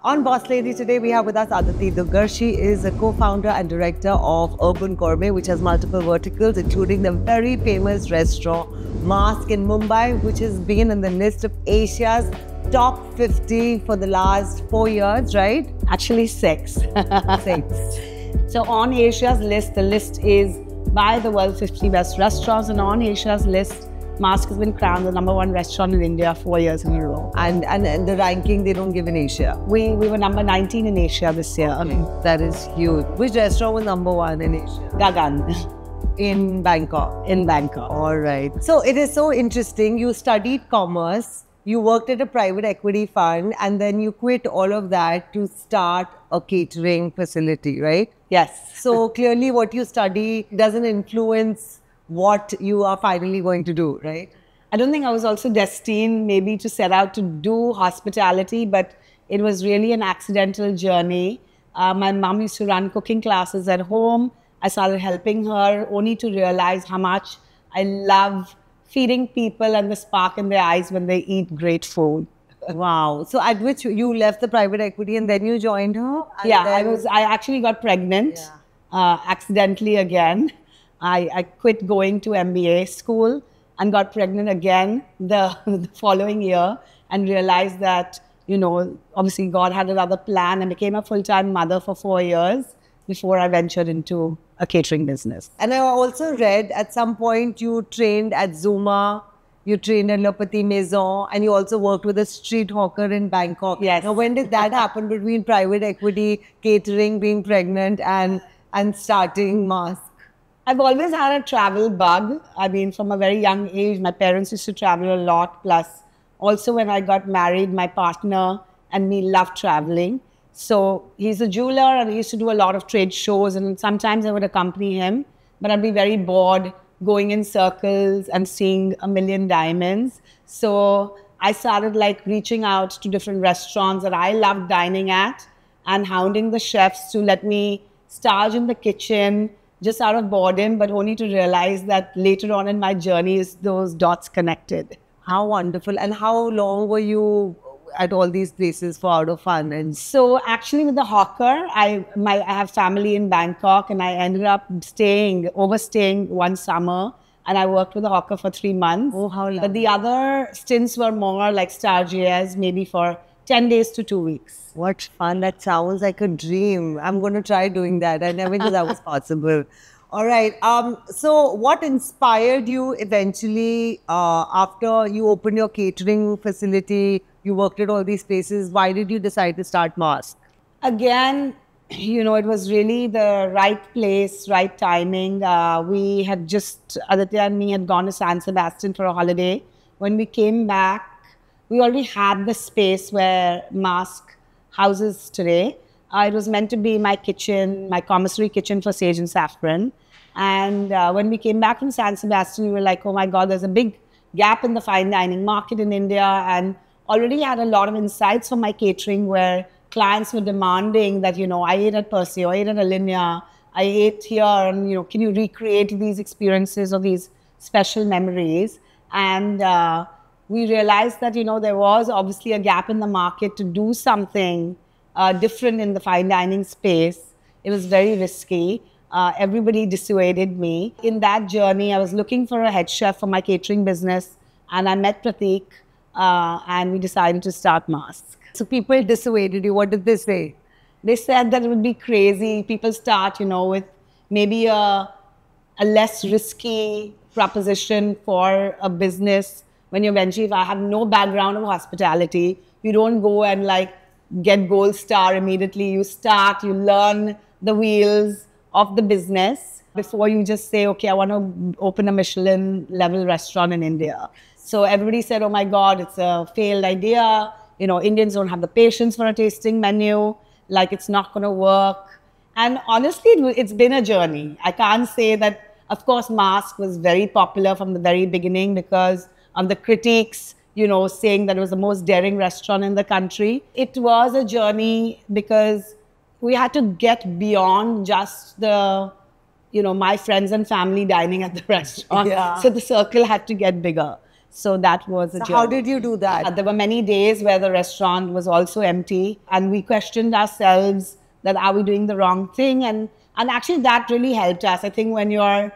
On Boss Lady today, we have with us Aditi Dugar. She is a co-founder and director of Urban Gourmet, which has multiple verticals, including the very famous restaurant Mask in Mumbai, which has been in the list of Asia's top 50 for the last 4 years, right? Actually, 6. 6. So on Asia's list, the list is by the world 50 best restaurants, and on Asia's list, Mask has been crowned the #1 restaurant in India 4 years in a row. And the ranking they don't give in Asia. We were number 19 in Asia this year. That is huge. Which restaurant was #1 in Asia? Gagan. In Bangkok. In Bangkok. All right. So it is so interesting. You studied commerce, you worked at a private equity fund, and then you quit all of that to start a catering facility, right? Yes. So clearly what you study doesn't influence what you are finally going to do, right? I don't think I was also destined maybe to set out to do hospitality, but it was really an accidental journey. My mom used to run cooking classes at home. I started helping her only to realize how much I love feeding people and the spark in their eyes when they eat great food. Wow. So at which you left the private equity and then you joined her? Yeah, I actually got pregnant accidentally again. I quit going to MBA school and got pregnant again the following year and realized that, you know, obviously God had another plan, and became a full-time mother for 4 years before I ventured into a catering business. And I also read at some point you trained at Zuma, you trained at Le Petit Maison, and you also worked with a street hawker in Bangkok. Yes. Now, when did that happen between private equity, catering, being pregnant, and starting Mask? I've always had a travel bug. I mean, from a very young age, my parents used to travel a lot. Plus, also when I got married, my partner and me loved traveling. So he's a jeweler and he used to do a lot of trade shows, and sometimes I would accompany him, but I'd be very bored going in circles and seeing a million diamonds. So I started like reaching out to different restaurants that I loved dining at and hounding the chefs to let me stage in the kitchen, just out of boredom, but only to realize that later on in my journey is those dots connected. How wonderful. And how long were you at all these places for out of fun? And so actually with the hawker, I have family in Bangkok, and I ended up overstaying one summer, and I worked with the hawker for 3 months. Oh, how lovely. But the other stints were more like stagiaires, maybe for 10 days to 2 weeks. What fun. That sounds like a dream. I'm going to try doing that. I never knew that was possible. All right. So what inspired you eventually after you opened your catering facility, you worked at all these places? Why did you decide to start Mask? Again, you know, it was really the right place, right timing. We had just, Aditya and me had gone to San Sebastian for a holiday. When we came back, we already had the space where Mask houses today. It was meant to be my kitchen, my commissary kitchen for Sage and Saffron. And when we came back from San Sebastian, we were like, oh my God, there's a big gap in the fine dining market in India. And already had a lot of insights from my catering where clients were demanding that, you know, I ate at Percy, I ate at Alinea, I ate here, and, you know, can you recreate these experiences or these special memories? And we realized that, you know, there was obviously a gap in the market to do something different in the fine dining space. It was very risky. Everybody dissuaded me. In that journey, I was looking for a head chef for my catering business, and I met Pratik, and we decided to start Mask. So people dissuaded you. What did they say? They said that it would be crazy. People start, you know, with maybe a less risky proposition for a business. When you're venturing, if I have no background of hospitality, you don't go and like get gold star immediately. You start, you learn the wheels of the business before you just say, okay, I want to open a Michelin level restaurant in India. So everybody said, oh my God, it's a failed idea. You know, Indians don't have the patience for a tasting menu. Like, it's not going to work. And honestly, it's been a journey. I can't say that, of course, Mask was very popular from the very beginning because of the critiques, you know, saying that it was the most daring restaurant in the country. It was a journey because we had to get beyond just the, you know, my friends and family dining at the restaurant. Yeah. So the circle had to get bigger. So that was a journey. How did you do that? There were many days where the restaurant was also empty, and we questioned ourselves that are we doing the wrong thing? And actually that really helped us. I think when you're,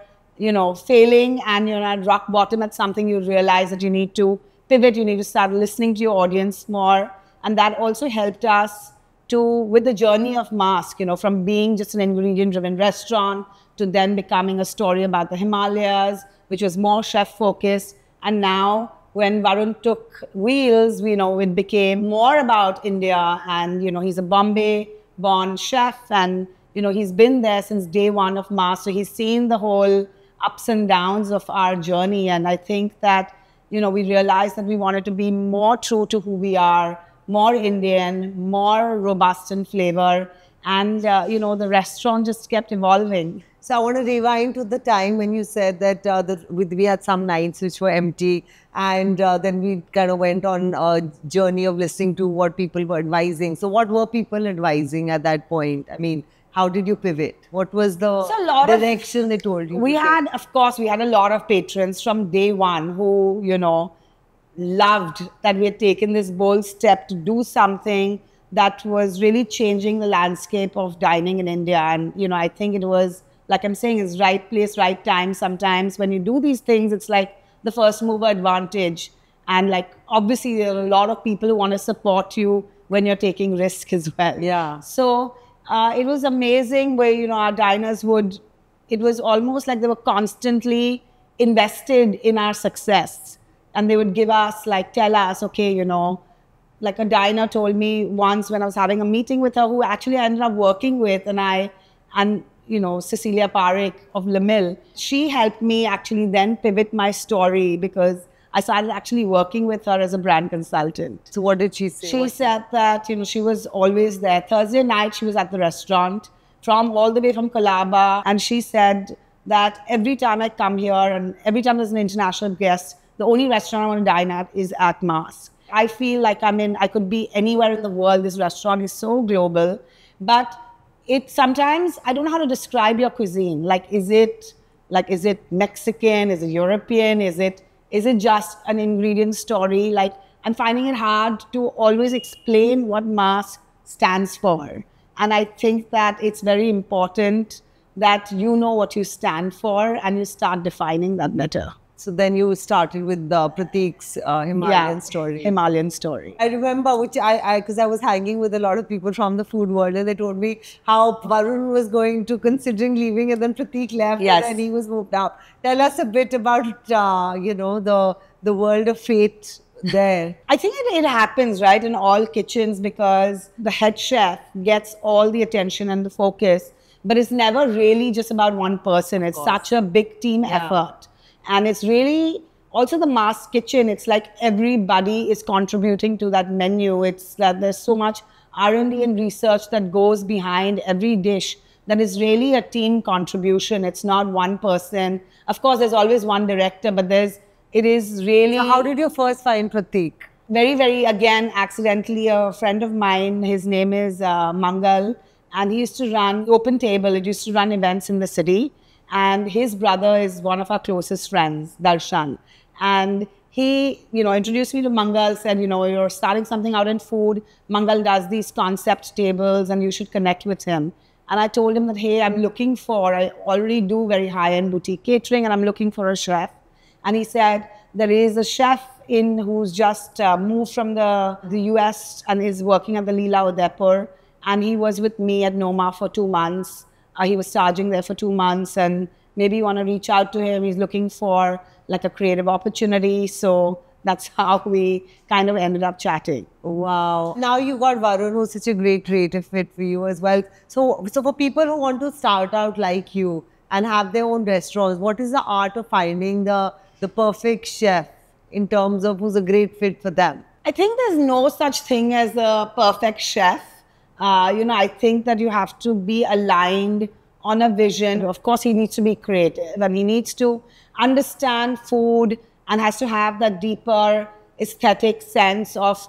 failing and you're at rock bottom at something, you realize that you need to pivot, you need to start listening to your audience more. And that also helped us with the journey of Mask, from being just an ingredient-driven restaurant to then becoming a story about the Himalayas, which was more chef-focused. And now, when Varun took wheels, it became more about India. And, he's a Bombay-born chef. And, he's been there since day one of Mask. So he's seen the whole ups and downs of our journey. And I think that, we realized that we wanted to be more true to who we are, more Indian, more robust in flavor. And, the restaurant just kept evolving. So I want to rewind to the time when you said that we had some nights which were empty, and then we kind of went on a journey of listening to what people were advising. So what were people advising at that point? I mean, how did you pivot? What was the direction they told you? We had a lot of patrons from day one who, loved that we had taken this bold step to do something that was really changing the landscape of dining in India. And, I think it was, like I'm saying, is right place, right time. Sometimes when you do these things, it's like the first mover advantage. And like, obviously, there are a lot of people who want to support you when you're taking risk as well. Yeah. So it was amazing where, our diners it was almost like they were constantly invested in our success. And they would give us, tell us, okay, like a diner told me once when I was having a meeting with her, who actually I ended up working with, and Cecilia Parekh of Le Mill, she helped me actually then pivot my story because I started actually working with her as a brand consultant. So what did she say? She said that, she was always there. Thursday night, she was at the restaurant all the way from Colaba. And she said that every time I come here and every time there's an international guest, the only restaurant I want to dine at is at Mask. I feel like I could be anywhere in the world. This restaurant is so global. But sometimes I don't know how to describe your cuisine. Is it Mexican? Is it European? Is it just an ingredient story? I'm finding it hard to always explain what Mask stands for. And I think that it's very important that you know what you stand for and you start defining that better. So then you started with Prateek's Himalayan story. Himalayan story. I remember, because I was hanging with a lot of people from the food world, and they told me how Varun was considering leaving, and then Prateek left, yes, and he was moved up. Tell us a bit about, the world of fate there. I think it happens, right, in all kitchens, because the head chef gets all the attention and the focus, but it's never really just about one person. It's such a big team effort. And it's really also the Mask kitchen. It's like everybody is contributing to that menu. It's that there's so much R&D and research that goes behind every dish that is really a team contribution. It's not one person. Of course, there's always one director, but it is really... So how did you first find Prateek? Very, very, again, accidentally, a friend of mine, his name is Mangal, and he used to run Open Table. It used to run events in the city. And his brother is one of our closest friends, Darshan. And he, introduced me to Mangal, said, you're starting something out in food. Mangal does these concept tables and you should connect with him. And I told him that, hey, I already do very high-end boutique catering and I'm looking for a chef. And he said, there is a chef who's just moved from the US and is working at the Leela Udaipur. And he was with me at Noma for 2 months. He was charging there for 2 months, and maybe you want to reach out to him. He's looking for a creative opportunity. So that's how we kind of ended up chatting. Wow. Now you got Varun, who's such a great creative fit for you as well. So for people who want to start out like you and have their own restaurants, what is the art of finding the perfect chef in terms of who's a great fit for them? I think there's no such thing as a perfect chef. I think that you have to be aligned on a vision. Of course, he needs to be creative and he needs to understand food and has to have that deeper aesthetic sense of,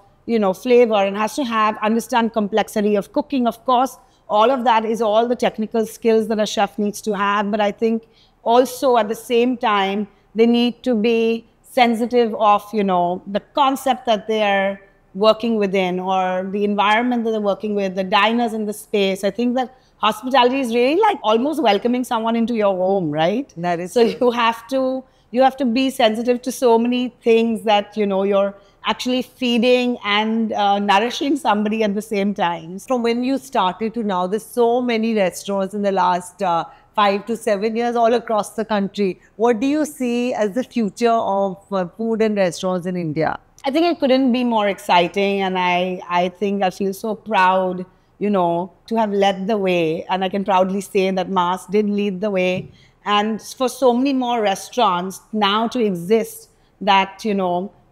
flavor, and has to understand complexity of cooking. Of course, all of that is all the technical skills that a chef needs to have. But I think also at the same time, they need to be sensitive of, the concept that they're working within or the environment that they're working with, the diners in the space. I think that hospitality is really like almost welcoming someone into your home, right? That is so true. you have to be sensitive to so many things that, you're actually feeding and nourishing somebody at the same time. From when you started to now, there's so many restaurants in the last 5 to 7 years all across the country. What do you see as the future of food and restaurants in India? I think it couldn't be more exciting, and I think I feel so proud, to have led the way, and I can proudly say that Mars did lead the way, and for so many more restaurants now to exist that,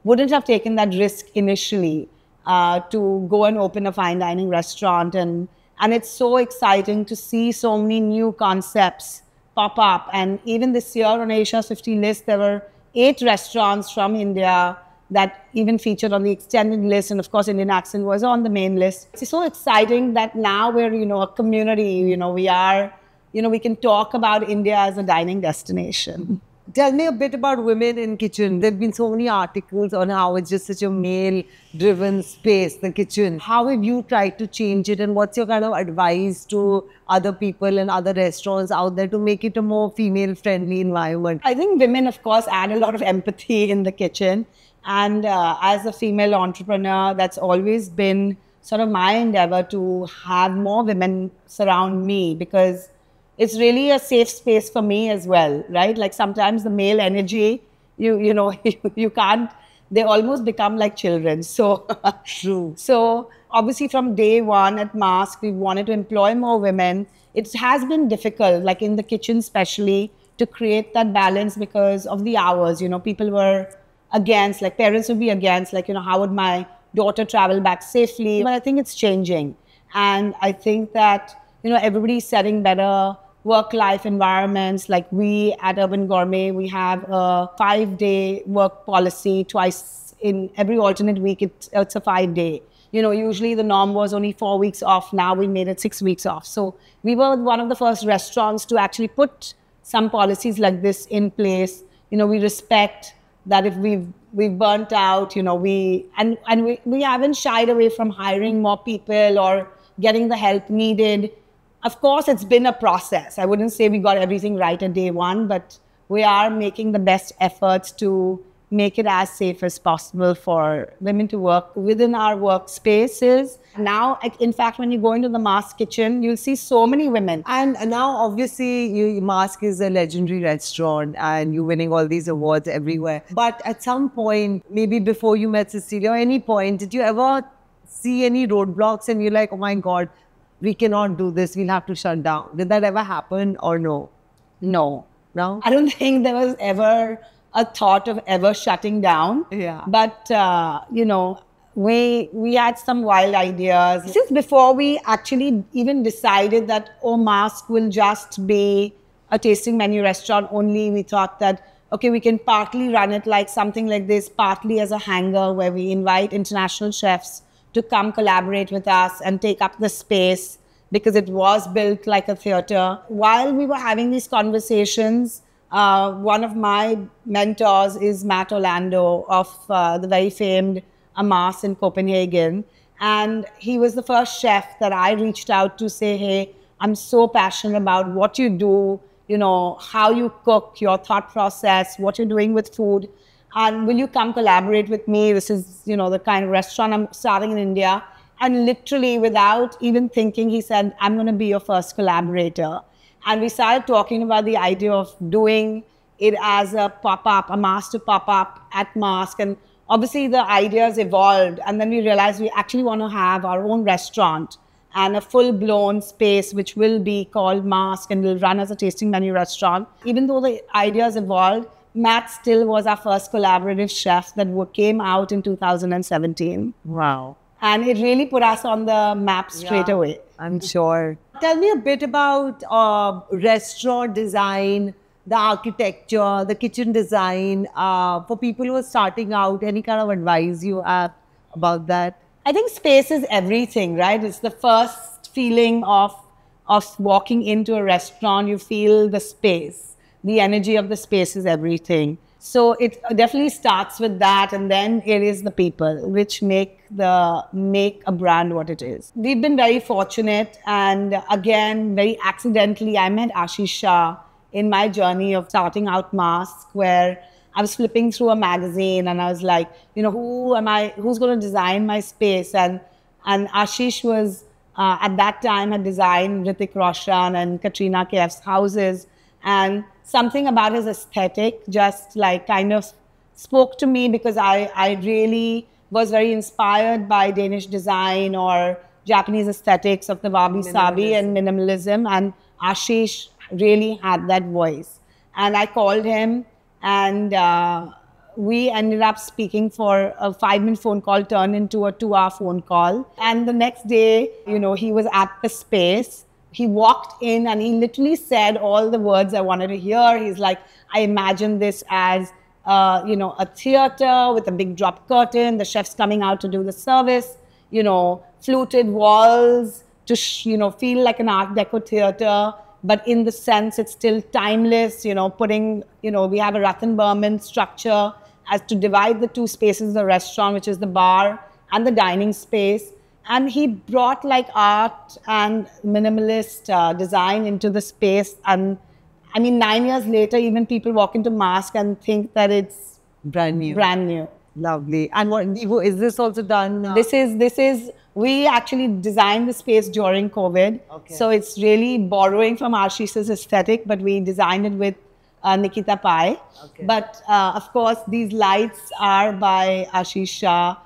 wouldn't have taken that risk initially to go and open a fine dining restaurant, and it's so exciting to see so many new concepts pop up. And even this year on Asia's 50 list, there were 8 restaurants from India that even featured on the extended list. And of course, Indian Accent was on the main list. It's so exciting that now we're, a community, we can talk about India as a dining destination. Tell me a bit about women in kitchen. There have been so many articles on how it's just such a male-driven space, the kitchen. How have you tried to change it, and what's your kind of advice to other people and other restaurants out there to make it a more female-friendly environment? I think women, of course, add a lot of empathy in the kitchen. And as a female entrepreneur, that's always been sort of my endeavor to have more women surround me, because it's really a safe space for me as well, right? Like sometimes the male energy, you can't, they almost become like children. So True. So obviously from day one at Mask, we wanted to employ more women. It has been difficult, like in the kitchen especially, to create that balance because of the hours. People were against, like parents would be against, like, how would my daughter travel back safely? But I think it's changing. And I think that, everybody's setting better work-life environments. Like we at Urban Gourmet, we have a 5-day work policy. Twice in every alternate week, it's a 5-day. Usually the norm was only 4 weeks off. Now we made it 6 weeks off. So we were one of the first restaurants to actually put some policies like this in place. We respect that if we've burnt out, we haven't shied away from hiring more people or getting the help needed. Of course, it's been a process. I wouldn't say we got everything right at day one, but we are making the best efforts to make it as safe as possible for women to work within our workspaces. Now, in fact, when you go into the Mask kitchen, you'll see so many women. And now, obviously, Mask is a legendary restaurant and you're winning all these awards everywhere. But at some point, maybe before you met Cecilia, or any point, did you ever see any roadblocks and you're like, oh my God, we cannot do this, we'll have to shut down? Did that ever happen or no? No. No? I don't think there was ever a thought of ever shutting down. Yeah. But, we had some wild ideas. Since before we actually even decided that, Mask will just be a tasting menu restaurant only, we thought that, okay, we can partly run it like something like this, partly as a hangar where we invite international chefs to come collaborate with us and take up the space, because it was built like a theater. While we were having these conversations, one of my mentors is Matt Orlando of the very famed Amas in Copenhagen. And he was the first chef that I reached out to say, hey, I'm so passionate about what you do, how you cook, your thought process, what you're doing with food. And will you come collaborate with me? This is, the kind of restaurant I'm starting in India. And literally without even thinking, he said, I'm going to be your first collaborator. And we started talking about the idea of doing it as a pop-up, a master pop-up at Mask. And obviously the ideas evolved. And then we realized we actually want to have our own restaurant and a full-blown space which will be called Mask and will run as a tasting menu restaurant. Even though the ideas evolved, Matt still was our first collaborative chef that came out in 2017. Wow. And it really put us on the map straight away. I'm sure. Tell me a bit about restaurant design, the architecture, the kitchen design. For people who are starting out, any kind of advice you have about that? I think space is everything, right? It's the first feeling of walking into a restaurant. You feel the space. The energy of the space is everything. So it definitely starts with that, and then it is the people which make a brand what it is. We've been very fortunate, and again, very accidentally, I met Ashish Shah in my journey of starting out Mask, where I was flipping through a magazine and I was like, who's going to design my space? And Ashish was at that time had designed Hrithik Roshan and Katrina Kaif's houses, and something about his aesthetic just like kind of spoke to me, because I really was very inspired by Danish design or Japanese aesthetics of the wabi-sabi and minimalism, and Ashish really had that voice. And I called him, and we ended up speaking for a 5-minute phone call turned into a 2-hour phone call. And the next day, he was at the space. He walked in and he literally said all the words I wanted to hear. He's like, I imagine this as, a theater with a big drop curtain, the chefs coming out to do the service, fluted walls to, feel like an Art Deco theater. But in the sense, it's still timeless, we have a Rathan Berman structure as to divide the two spaces of the restaurant, which is the bar and the dining space. And he brought like art and minimalist design into the space. And I mean, 9 years later, even people walk into Mask and think that it's brand new. Brand new. Lovely. And what is this also done? We actually designed the space during COVID. Okay. So it's really borrowing from Ashish's aesthetic, but we designed it with Nikita Pai. Okay. But of course, these lights are by Ashish Shah.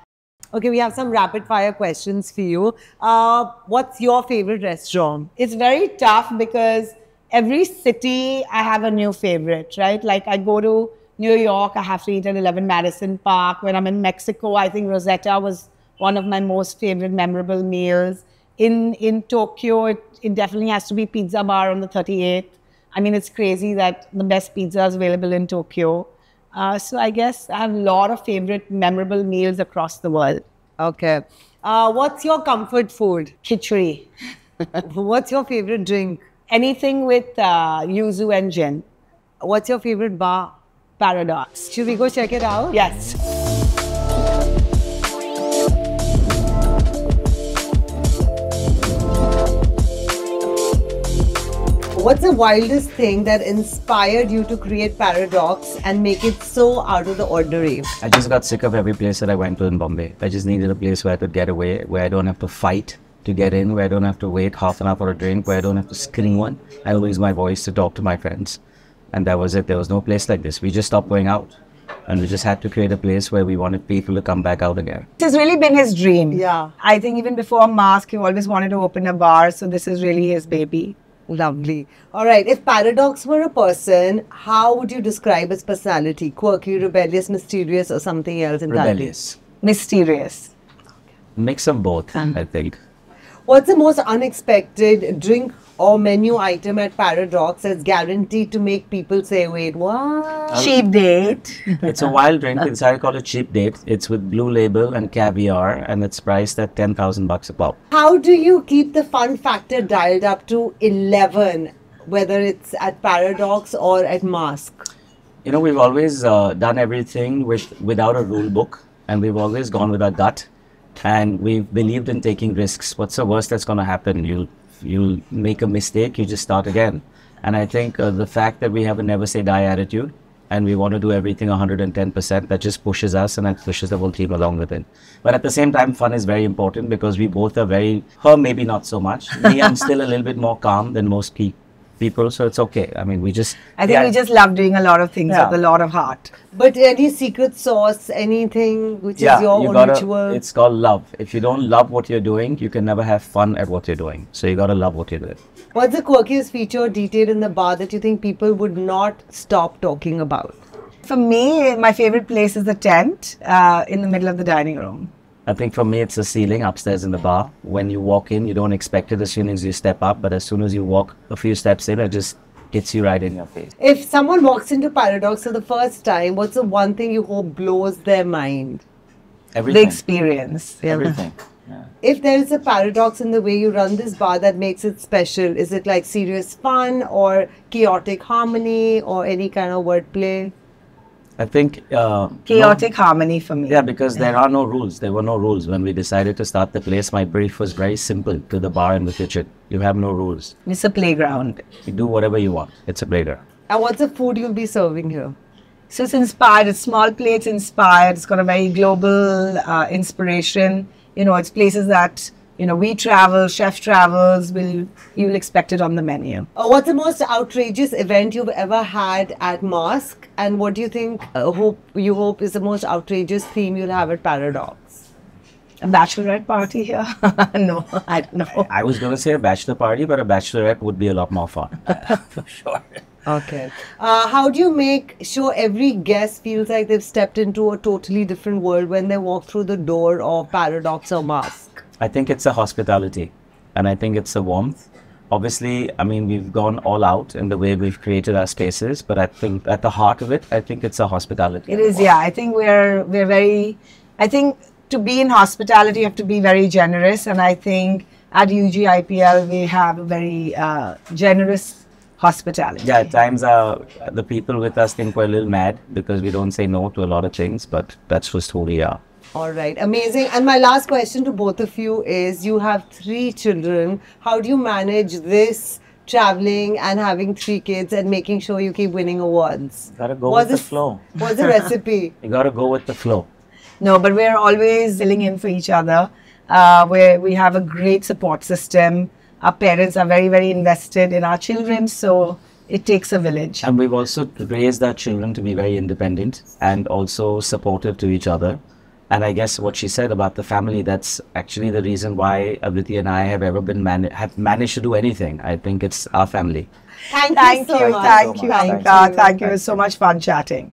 Okay, we have some rapid fire questions for you. What's your favorite restaurant? It's very tough because every city I have a new favorite, right? Like I go to New York, I have to eat at 11 Madison Park. When I'm in Mexico, I think Rosetta was one of my most favorite memorable meals. In Tokyo, it definitely has to be Pizza Bar on the 38th. I mean, it's crazy that the best pizza is available in Tokyo. So I guess I have a lot of favorite memorable meals across the world. Okay. What's your comfort food? Khichdi. What's your favorite drink? Anything with yuzu and gin. What's your favorite bar? Paradox. Should we go check it out? Yes. What's the wildest thing that inspired you to create Paradox and make it so out of the ordinary? I just got sick of every place that I went to in Bombay. I just needed a place where I could get away, where I don't have to fight to get in, where I don't have to wait half an hour for a drink, where I don't have to screen one. I will use my voice to talk to my friends. And that was it. There was no place like this. We just stopped going out. And we just had to create a place where we wanted people to come back out again. This has really been his dream. Yeah. I think even before Mask, he always wanted to open a bar. So this is really his baby. Lovely. All right. If Paradox were a person, how would you describe his personality? Quirky, rebellious, mysterious, or something else entirely? Rebellious. Mysterious. Mix of both, I think. What's the most unexpected drink or menu item at Paradox that's guaranteed to make people say, wait, what? Cheap date. It's a wild drink. Inside called a cheap date. It's with Blue Label and caviar, and it's priced at 10,000 bucks a pop. How do you keep the fun factor dialed up to 11, whether it's at Paradox or at Mask? We've always done everything without a rule book, and we've always gone with our gut, and we've believed in taking risks. What's the worst that's going to happen? You'll make a mistake, you just start again. And I think the fact that we have a never say die attitude and we want to do everything 110%, that just pushes us and that pushes the whole team along with it. But at the same time, fun is very important because we both are her maybe not so much. Me, I'm still a little bit more calm than most people, so it's okay. I mean, we just love doing a lot of things with a lot of heart. But any secret sauce, anything which is your own ritual? It's called love. If you don't love what you're doing, you can never have fun at what you're doing. So you gotta love what you're doing. What's the quirkiest feature or detail in the bar that you think people would not stop talking about? For me, my favorite place is the tent in the middle of the dining room. I think for me, it's the ceiling upstairs in the bar. When you walk in, you don't expect it as soon as you step up, but as soon as you walk a few steps in, it just hits you right in your face. If someone walks into Paradox for the first time, what's the one thing you hope blows their mind? Everything. The experience. Everything. Yeah. If there is a paradox in the way you run this bar that makes it special, is it like serious fun or chaotic harmony or any kind of wordplay? I think Chaotic harmony for me. Yeah, because there are no rules. There were no rules when we decided to start the place. My brief was very simple: to the bar and the kitchen. You have no rules. It's a playground. You do whatever you want. It's a playground. And what's the food you'll be serving here? So it's inspired. It's small plates inspired. It's got a very global inspiration. You know, it's places that, you know, we travel, chef travels. You'll expect it on the menu. What's the most outrageous event you've ever had at Mosque? And what do you think, you hope is the most outrageous theme you'll have at Paradox? A bachelorette party here? No, I don't know. I was going to say a bachelor party, but a bachelorette would be a lot more fun. For sure. Okay. How do you make sure every guest feels like they've stepped into a totally different world when they walk through the door of Paradox or Mosque? I think it's a hospitality, and I think it's a warmth. Obviously, I mean, we've gone all out in the way we've created our spaces, but I think at the heart of it, I think it's a hospitality. It is, yeah. I think we're very, I think to be in hospitality, you have to be very generous. And I think at UGIPL, we have a very generous hospitality. Yeah, at times the people with us think we're a little mad because we don't say no to a lot of things, but that's just who we are. All right, amazing. And my last question to both of you is, you have 3 children. How do you manage this, traveling and having 3 kids and making sure you keep winning awards? Gotta go with the flow. What's the recipe? You gotta go with the flow. No, but we're always filling in for each other. Where we have a great support system. Our parents are very, very invested in our children, so it takes a village. And we've also raised our children to be very independent and also supportive to each other. And I guess what she said about the family, that's actually the reason why Avriti and I have ever been have managed to do anything. I think it's our family. Thank you so much. Thank you. It was so much fun chatting.